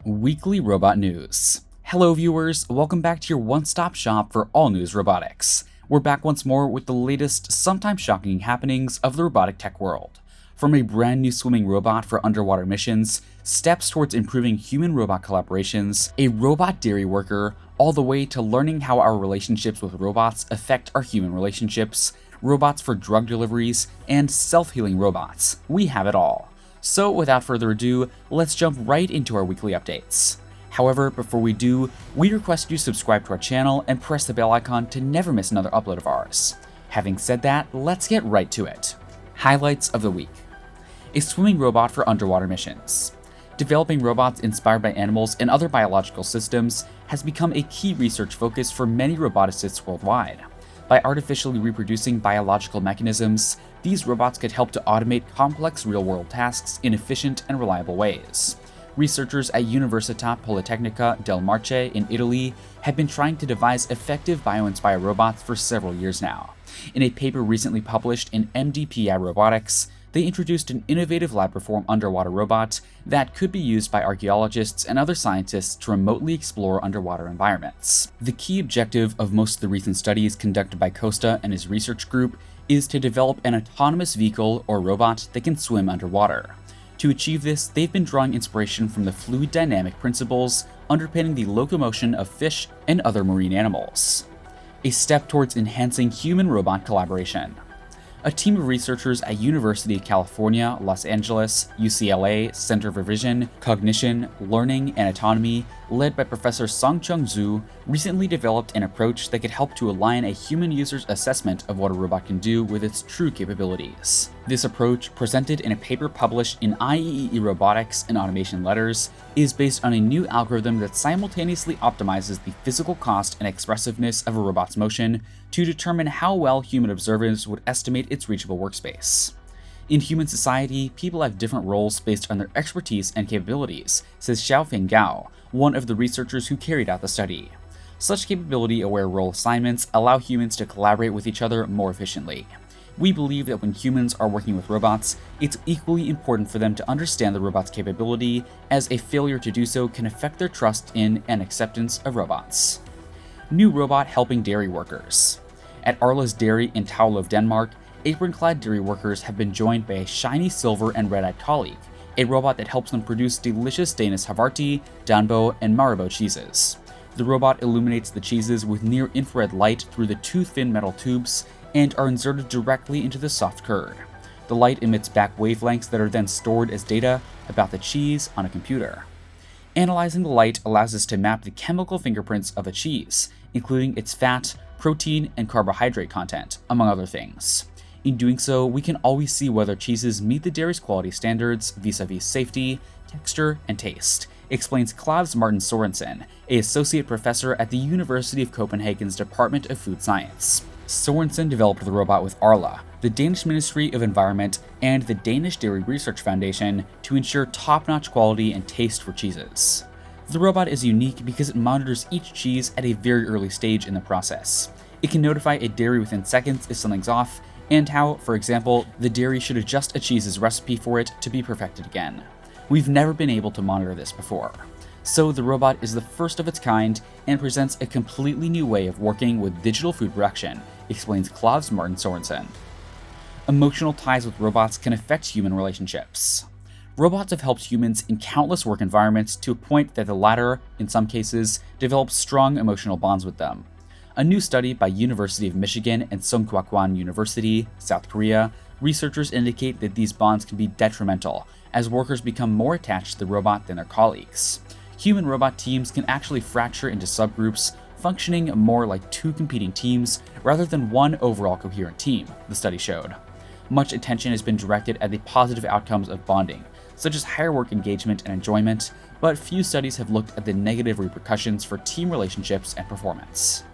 Weekly Robot News. Hello viewers, welcome back to your one-stop shop for all news robotics. We're back once more with the latest, sometimes shocking happenings of the robotic tech world. From a brand new swimming robot for underwater missions, steps towards improving human-robot collaborations, a robot dairy worker, all the way to learning how our relationships with robots affect our human relationships, robots for drug deliveries, and self-healing robots. We have it all. So without further ado, let's jump right into our weekly updates. However, before we do, we request you subscribe to our channel and press the bell icon to never miss another upload of ours. Having said that, let's get right to it. Highlights of the week. A swimming robot for underwater missions. Developing robots inspired by animals and other biological systems has become a key research focus for many roboticists worldwide. By artificially reproducing biological mechanisms, these robots could help to automate complex real-world tasks in efficient and reliable ways. Researchers at Università Politecnica del Marche in Italy have been trying to devise effective bio-inspired robots for several years now. In a paper recently published in MDPI Robotics, they introduced an innovative lab-performed underwater robot that could be used by archaeologists and other scientists to remotely explore underwater environments. The key objective of most of the recent studies conducted by Costa and his research group is to develop an autonomous vehicle or robot that can swim underwater. To achieve this, they've been drawing inspiration from the fluid dynamic principles underpinning the locomotion of fish and other marine animals. A step towards enhancing human-robot collaboration. A team of researchers at University of California, Los Angeles, UCLA Center for Vision, Cognition, Learning, and Autonomy, led by Professor Song-Chung Zhu, recently developed an approach that could help to align a human user's assessment of what a robot can do with its true capabilities. This approach, presented in a paper published in IEEE Robotics and Automation Letters, is based on a new algorithm that simultaneously optimizes the physical cost and expressiveness of a robot's motion to determine how well human observers would estimate its reachable workspace. In human society, people have different roles based on their expertise and capabilities, says Xiaofeng Gao, one of the researchers who carried out the study. Such capability-aware role assignments allow humans to collaborate with each other more efficiently. We believe that when humans are working with robots, it's equally important for them to understand the robot's capability, as a failure to do so can affect their trust in and acceptance of robots. New robot helping dairy workers. At Arla's Dairy in Taulov, Denmark, apron-clad dairy workers have been joined by a shiny silver and red-eyed colleague, a robot that helps them produce delicious Danish Havarti, Danbo, and Marabou cheeses. The robot illuminates the cheeses with near-infrared light through the two thin metal tubes and are inserted directly into the soft curd. The light emits back wavelengths that are then stored as data about the cheese on a computer. Analyzing the light allows us to map the chemical fingerprints of a cheese, including its fat, protein, and carbohydrate content, among other things. In doing so, we can always see whether cheeses meet the dairy's quality standards vis-a-vis safety, texture, and taste, explains Klaus Martin Sorensen, an associate professor at the University of Copenhagen's Department of Food Science. Sorensen developed the robot with Arla, the Danish Ministry of Environment, and the Danish Dairy Research Foundation to ensure top-notch quality and taste for cheeses. The robot is unique because it monitors each cheese at a very early stage in the process. It can notify a dairy within seconds if something's off, and how, for example, the dairy should adjust a cheese's recipe for it to be perfected again. We've never been able to monitor this before. So the robot is the first of its kind and presents a completely new way of working with digital food production, explains Klaus Martin Sorensen. Emotional ties with robots can affect human relationships. Robots have helped humans in countless work environments to a point that the latter, in some cases, develop strong emotional bonds with them. A new study by University of Michigan and Sungkwa University, South Korea, researchers indicate that these bonds can be detrimental as workers become more attached to the robot than their colleagues. Human-robot teams can actually fracture into subgroups, functioning more like two competing teams rather than one overall coherent team, the study showed. Much attention has been directed at the positive outcomes of bonding, such as higher work engagement and enjoyment, but few studies have looked at the negative repercussions for team relationships and performance.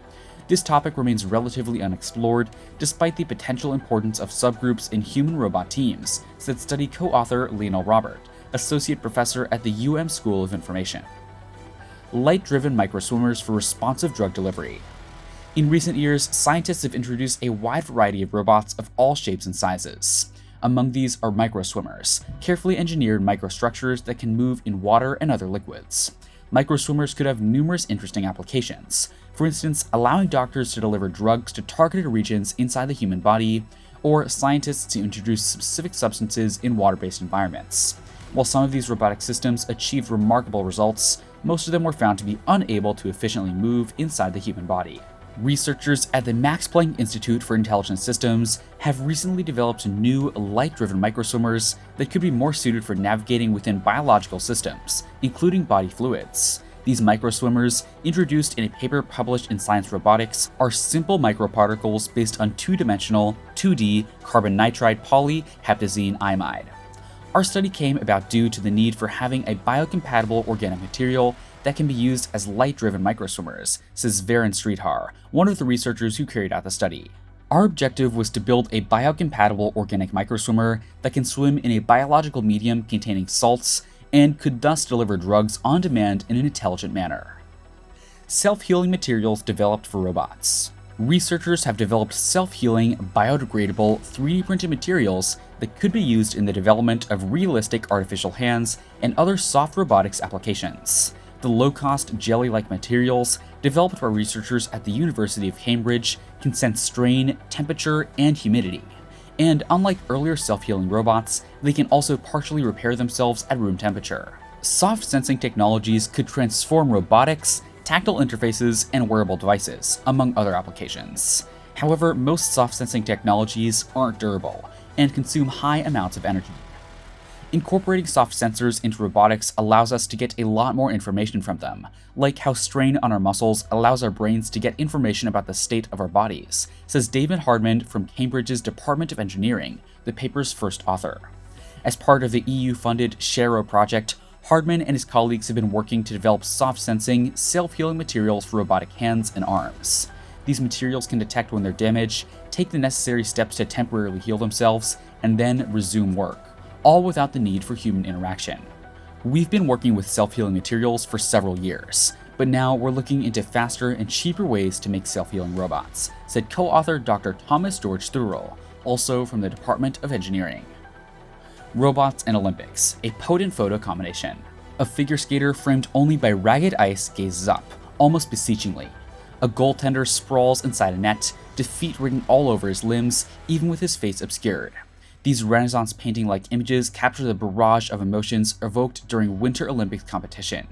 This topic remains relatively unexplored, despite the potential importance of subgroups in human-robot teams, said study co-author Lionel Robert, associate professor at the School of Information. Light-driven microswimmers for responsive drug delivery. In recent years, scientists have introduced a wide variety of robots of all shapes and sizes. Among these are microswimmers, carefully engineered microstructures that can move in water and other liquids. Microswimmers could have numerous interesting applications, for instance, allowing doctors to deliver drugs to targeted regions inside the human body, or scientists to introduce specific substances in water-based environments. While some of these robotic systems achieved remarkable results, most of them were found to be unable to efficiently move inside the human body. Researchers at the Max Planck Institute for Intelligent Systems have recently developed new light-driven microswimmers that could be more suited for navigating within biological systems, including body fluids. These microswimmers, introduced in a paper published in Science Robotics, are simple microparticles based on two-dimensional, 2D carbon nitride polyheptazine imide. Our study came about due to the need for having a biocompatible organic material that can be used as light-driven microswimmers, says Varun Sridhar, one of the researchers who carried out the study. Our objective was to build a biocompatible organic microswimmer that can swim in a biological medium containing salts and could thus deliver drugs on demand in an intelligent manner. Self-healing materials developed for robots. Researchers have developed self-healing, biodegradable, 3D printed materials that could be used in the development of realistic artificial hands and other soft robotics applications. The low-cost jelly-like materials, developed by researchers at the University of Cambridge, can sense strain, temperature, and humidity. And unlike earlier self-healing robots, they can also partially repair themselves at room temperature. Soft sensing technologies could transform robotics, tactile interfaces, and wearable devices, among other applications. However, most soft sensing technologies aren't durable and consume high amounts of energy. Incorporating soft sensors into robotics allows us to get a lot more information from them, like how strain on our muscles allows our brains to get information about the state of our bodies, says David Hardman from Cambridge's Department of Engineering, the paper's first author. As part of the EU-funded Sharo project, Hardman and his colleagues have been working to develop soft-sensing, self-healing materials for robotic hands and arms. These materials can detect when they're damaged, take the necessary steps to temporarily heal themselves, and then resume work, all without the need for human interaction. We've been working with self-healing materials for several years, but now we're looking into faster and cheaper ways to make self-healing robots, said co-author Dr. Thomas George Thurl, also from the Department of Engineering. Robots and Olympics, a potent photo combination. A figure skater framed only by ragged ice gazes up, almost beseechingly. A goaltender sprawls inside a net, defeat written all over his limbs, even with his face obscured. These Renaissance painting-like images capture the barrage of emotions evoked during Winter Olympics competition.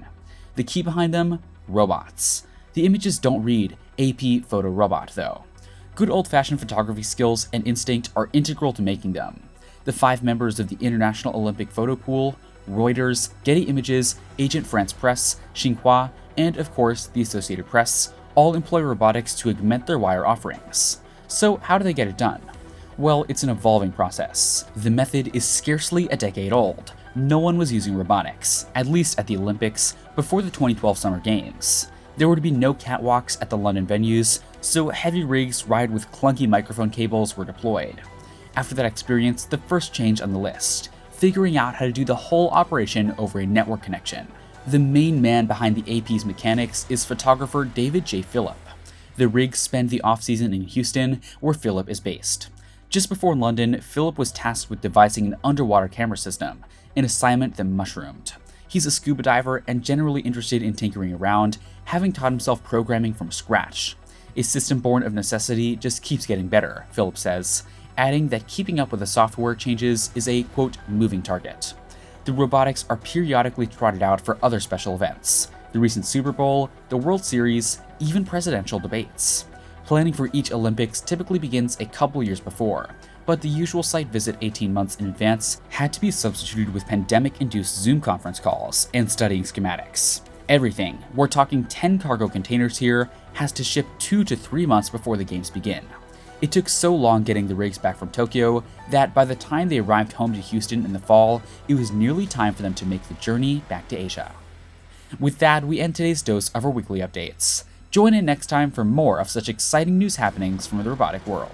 The key behind them? Robots. The images don't read AP Photo Robot, though. Good old-fashioned photography skills and instinct are integral to making them. The 5 members of the International Olympic Photo Pool, Reuters, Getty Images, Agent France Presse, Xinhua, and of course the Associated Press, all employ robotics to augment their wire offerings. So how do they get it done? Well, it's an evolving process. The method is scarcely a decade old. No one was using robotics, at least at the Olympics, before the 2012 Summer Games. There would be no catwalks at the London venues, so heavy rigs rigged with clunky microphone cables were deployed. After that experience, the first change on the list, figuring out how to do the whole operation over a network connection. The main man behind the AP's mechanics is photographer David J. Phillip. The rigs spend the off-season in Houston, where Phillip is based. Just before London, Phillip was tasked with devising an underwater camera system, an assignment that mushroomed. He's a scuba diver and generally interested in tinkering around, having taught himself programming from scratch. A system born of necessity just keeps getting better, Phillip says, adding that keeping up with the software changes is a, quote, moving target. The robotics are periodically trotted out for other special events, the recent Super Bowl, the World Series, even presidential debates. Planning for each Olympics typically begins a couple years before, but the usual site visit 18 months in advance had to be substituted with pandemic-induced Zoom conference calls and studying schematics. Everything, we're talking 10 cargo containers here, has to ship 2 to 3 months before the games begin. It took so long getting the rigs back from Tokyo that by the time they arrived home to Houston in the fall, it was nearly time for them to make the journey back to Asia. With that, we end today's dose of our weekly updates. Join in next time for more of such exciting news happenings from the robotic world.